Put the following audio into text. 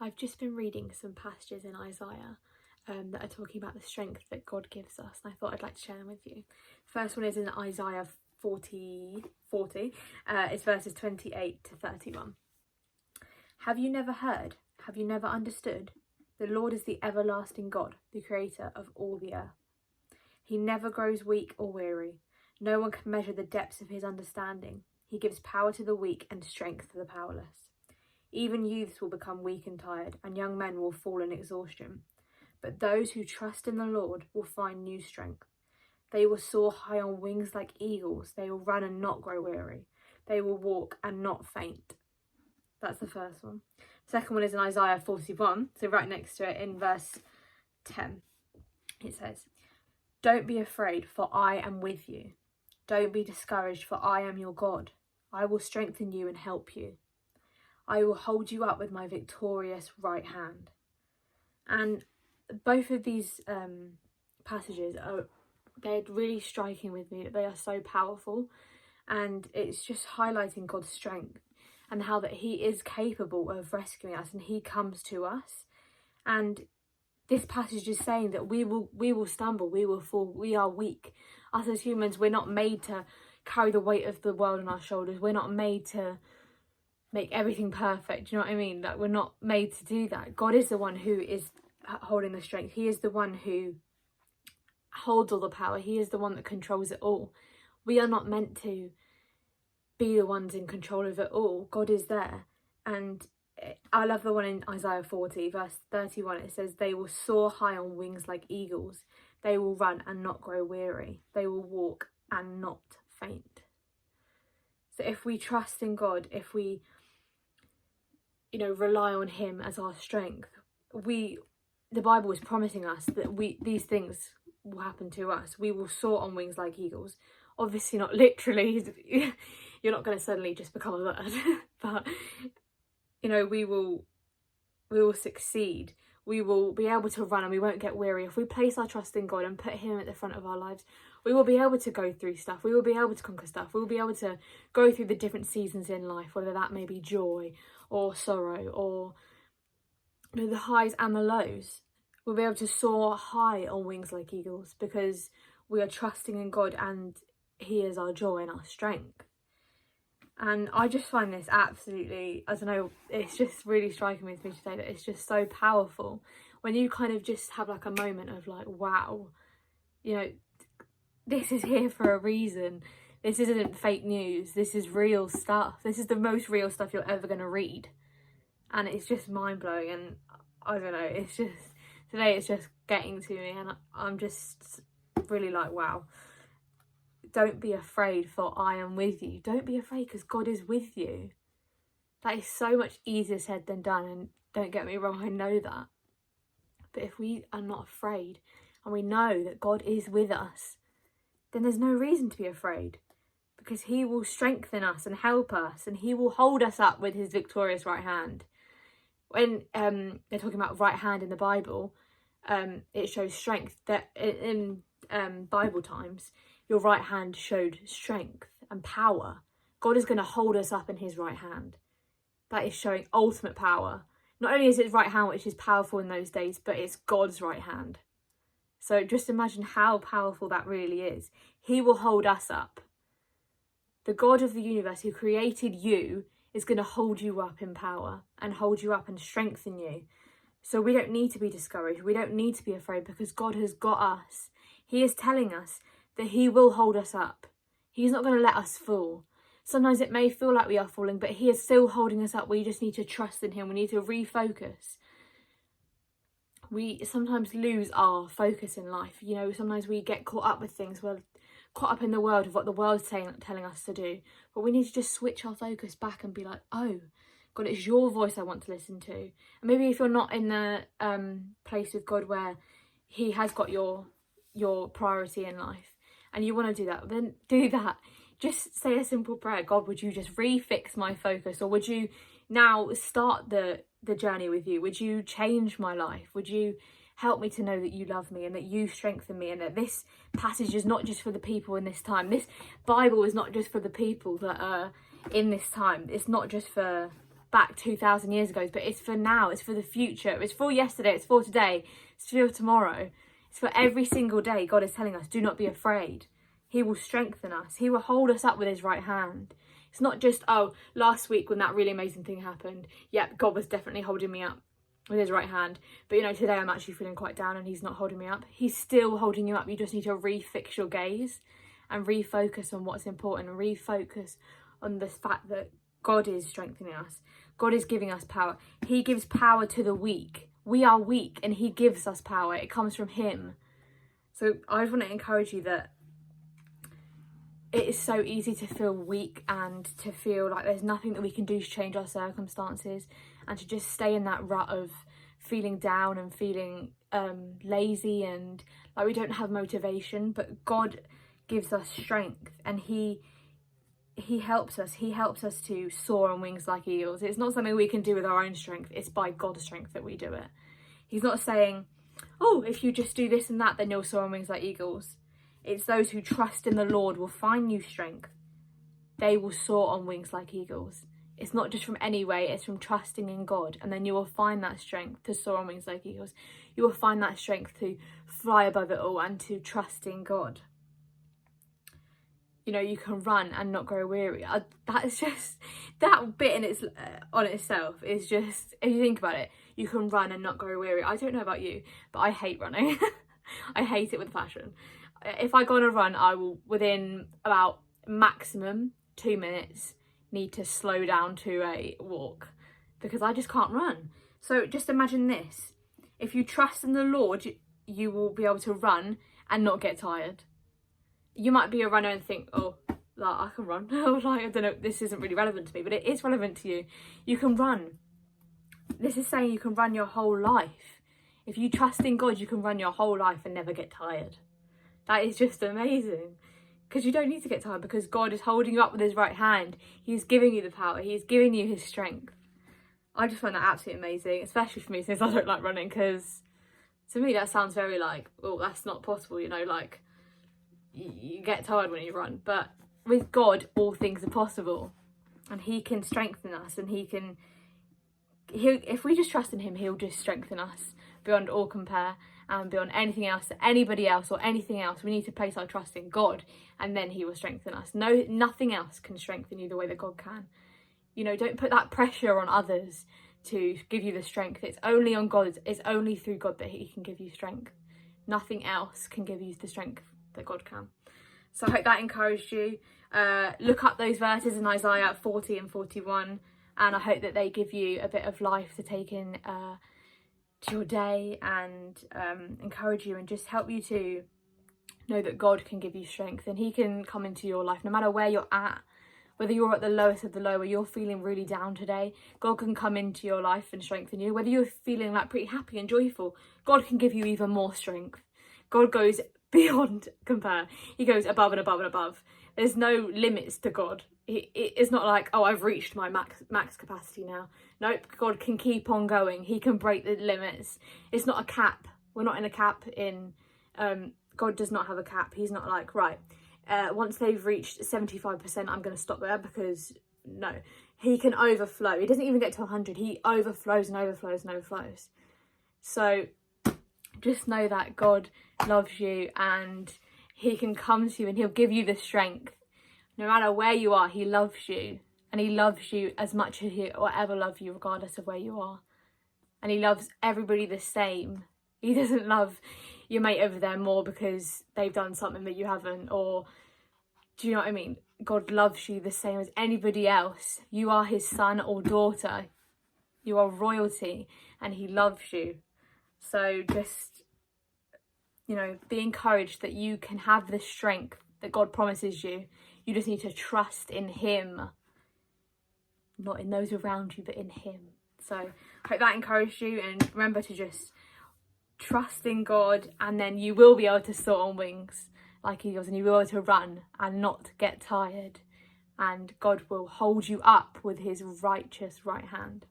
I've just been reading some passages in Isaiah that are talking about the strength that God gives us, and I thought I'd like to share them with you. First one is in Isaiah 40. It's verses 28 to 31. Have you never heard? Have you never understood? The Lord is the everlasting God, the creator of all the earth. He never grows weak or weary. No one can measure the depths of his understanding. He gives power to the weak and strength to the powerless. Even youths will become weak and tired, and young men will fall in exhaustion. But those who trust in the Lord will find new strength. They will soar high on wings like eagles. They will run and not grow weary. They will walk and not faint. That's the first one. Second one is in Isaiah 41, so right next to it in verse 10. It says, "Don't be afraid, for I am with you. Don't be discouraged, for I am your God. I will strengthen you and help you. I will hold you up with my victorious right hand." And both of these passages they're really striking with me. They are so powerful, and it's just highlighting God's strength and how that he is capable of rescuing us, and he comes to us. And this passage is saying that we will stumble, we will fall, we are weak. Us as humans, we're not made to carry the weight of the world on our shoulders. We're not made to make everything perfect. Do you know what I mean? Like, we're not made to do that. God is the one who is holding the strength. He is the one who holds all the power. He is the one that controls it all. We are not meant to be the ones in control of it all. God is there. And I love the one in Isaiah 40 verse 31. It says, "They will soar high on wings like eagles. They will run and not grow weary. They will walk and not faint." So if we trust in God, if we rely on him as our strength, the Bible is promising us that these things will happen to us. We will soar on wings like eagles. Obviously not literally. You're not going to suddenly just become a bird, but we will succeed. We will be able to run and we won't get weary. If we place our trust in God and put him at the front of our lives, we will be able to go through stuff. We will be able to conquer stuff. We will be able to go through the different seasons in life, whether that may be joy or sorrow or the highs and the lows. We'll be able to soar high on wings like eagles because we are trusting in God and he is our joy and our strength. And I just find this absolutely, I don't know, it's just really striking with me today that it's just so powerful when you kind of just have like a moment of like, wow, this is here for a reason. This isn't fake news. This is real stuff. This is the most real stuff you're ever going to read. And it's just mind-blowing. And I don't know, it's just, today it's just getting to me. And I'm just really like, wow. Don't be afraid, for I am with you. Don't be afraid because God is with you. That is so much easier said than done. And don't get me wrong, I know that. But if we are not afraid and we know that God is with us, then there's no reason to be afraid because he will strengthen us and help us and he will hold us up with his victorious right hand. When they're talking about right hand in the Bible, it shows strength. That in Bible times, your right hand showed strength and power. God is going to hold us up in his right hand. That is showing ultimate power. Not only is it his right hand, which is powerful in those days, but it's God's right hand. So just imagine how powerful that really is. He will hold us up. The God of the universe who created you is going to hold you up in power and hold you up and strengthen you. So we don't need to be discouraged. We don't need to be afraid because God has got us. He is telling us that he will hold us up. He's not going to let us fall. Sometimes it may feel like we are falling, but he is still holding us up. We just need to trust in him. We need to refocus. We sometimes lose our focus in life. Sometimes we get caught up with things. We're caught up in the world of what the world's telling us to do. But we need to just switch our focus back and be like, oh, God, it's your voice I want to listen to. And maybe if you're not in the place with God where he has got your priority in life and you want to do that, then do that. Just say a simple prayer. God, would you just refix my focus? Or would you now start the journey with you? Would you change my life? Would you help me to know that you love me and that you strengthen me and that this passage is not just for the people in this time. This Bible is not just for the people that are in this time. It's not just for back 2,000 years ago, but it's for now, it's for the future, it's for yesterday, it's for today, it's for tomorrow, it's for every single day. God is telling us, do not be afraid. He will strengthen us. He will hold us up with his right hand. It's not just, oh, last week when that really amazing thing happened, yep, God was definitely holding me up with his right hand, but you know, today I'm actually feeling quite down and he's not holding me up. He's still holding you up. You just need to refix your gaze and refocus on what's important, and refocus on the fact that God is strengthening us. God is giving us power. He gives power to the weak. We are weak and he gives us power. It comes from him. So I just want to encourage you that it is so easy to feel weak and to feel like there's nothing that we can do to change our circumstances, and to just stay in that rut of feeling down and feeling lazy and like we don't have motivation. But God gives us strength, and he helps us. He helps us to soar on wings like eagles. It's not something we can do with our own strength. It's by God's strength that we do it. He's not saying, oh, if you just do this and that, then you'll soar on wings like eagles. It's those who trust in the Lord will find new strength. They will soar on wings like eagles. It's not just from any way, it's from trusting in God. And then you will find that strength to soar on wings like eagles. You will find that strength to fly above it all and to trust in God. You know, you can run and not grow weary. That is just, that bit in on itself is just, if you think about it, you can run and not grow weary. I don't know about you, but I hate running. I hate it with a passion. If I go on a run, I will, within about maximum 2 minutes, need to slow down to a walk, because I just can't run. So just imagine this. If you trust in the Lord, you will be able to run and not get tired. You might be a runner and think, oh, like, I can run. Like, I don't know, this isn't really relevant to me, but it is relevant to you. You can run. This is saying you can run your whole life. If you trust in God, you can run your whole life and never get tired. That is just amazing, because you don't need to get tired, because God is holding you up with his right hand. He's giving you the power. He's giving you his strength. I just find that absolutely amazing, especially for me, since I don't like running, because to me that sounds very like, oh, that's not possible, you know, like you get tired when you run. But with God, all things are possible, and he can strengthen us, and he'll, if we just trust in him, he'll just strengthen us beyond all compare, and beyond anything else, anybody else or anything else. We need to place our trust in God, and then he will strengthen us. No, nothing else can strengthen you the way that God can. You know, don't put that pressure on others to give you the strength. It's only on God. It's only through God that he can give you strength. Nothing else can give you the strength that God can. So I hope that encouraged you. Look up those verses in Isaiah 40 and 41, and I hope that they give you a bit of life to take in to your day, and encourage you and just help you to know that God can give you strength, and he can come into your life no matter where you're at. Whether you're at the lowest of the low, or you're feeling really down today, God can come into your life and strengthen you. Whether you're feeling like pretty happy and joyful, God can give you even more strength. God goes beyond compare. He goes above and above and above. There's no limits to God. It's not like, oh, I've reached my max capacity now. Nope, God can keep on going. He can break the limits. It's not a cap. We're not in a cap in, God does not have a cap. He's not like, right, once they've reached 75%, I'm going to stop there, because no, he can overflow. He doesn't even get to 100. He overflows and overflows and overflows. So just know that God loves you, and he can come to you and he'll give you the strength. No matter where you are, he loves you, and he loves you as much as he will ever love you, regardless of where you are. And he loves everybody the same. He doesn't love your mate over there more because they've done something that you haven't, or do you know what I mean? God loves you the same as anybody else. You are his son or daughter. You are royalty, and he loves you. So just, you know, be encouraged that you can have the strength that God promises you. You just need to trust in him. Not in those around you, but in him. So I hope that encouraged you, and remember to just trust in God, and then you will be able to soar on wings like eagles, and you will be able to run and not get tired, and God will hold you up with his righteous right hand.